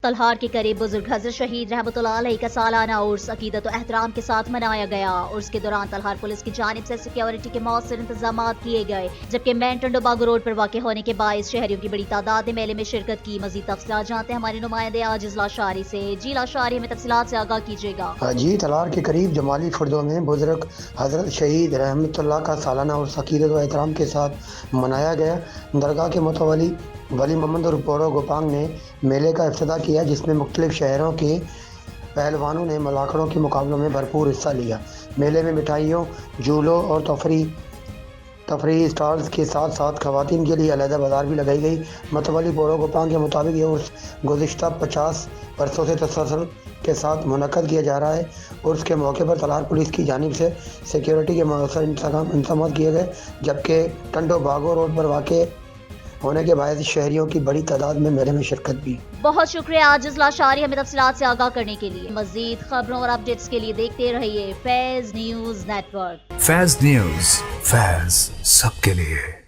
तलहार के करीब बुजुर्ग हजरत शहीद रहमतुल्लाह अलैह का सालाना उर्स अकीदत और एहतराम के साथ मनाया गया। उर्स के दौरान तलहार पुलिस की जानिब से सिक्योरिटी के मौसर इंतजाम किए गए, जबकि मेन टंडो बागो रोड पर वाक़ होने के बायस शहरियों की बड़ी तादाद ने मेले में शिरकत की। मजीद तफसीलात जानते हैं हमारे नुमाइंदे आजिज लाशारी से। जी लाशारी, हमें तफसीलात से आगाह कीजिएगा। जी, तलहार के करीब जमाली फुर्दों में बुजुर्ग हजरत शहीद रहमतुल्लाह का सालाना उर्स अकीदत व एहतराम के साथ मनाया गया। दरगाह के मुतवली वली मोहम्मद रुपोरो गोपांग ने मेले का इफ्तिताह किया, जिसमें मुख्तलिफ शहरों के पहलवानों ने मलाखड़ों के मुकाबलों में भरपूर हिस्सा लिया। मेले में मिठाइयों, झूलों और तफरीही स्टॉल्स के साथ साथ खवातीन के लिए अलहदा बाजार भी लगाई गई। मतवली पोरो गोपांग के मुताबिक ये उर्स गुज़िश्ता 50 बरसों से तसलसल के साथ मुनक्कद किया जा रहा है। उर्स के मौके पर तलहार पुलिस की जानिब से सिक्योरिटी के मौसर इंतजाम किए गए, जबकि टंडो बागो रोड पर वाक़ होने के बायस शहरियों की बड़ी तादाद में मेले में शिरकत भी। बहुत शुक्रिया आजिज लाशारी, हमें तफसीलात से आगाह करने के लिए। मजीद खबरों और अपडेट्स के लिए देखते रहिए Faiz news network. Faiz news, Faiz सबके लिए।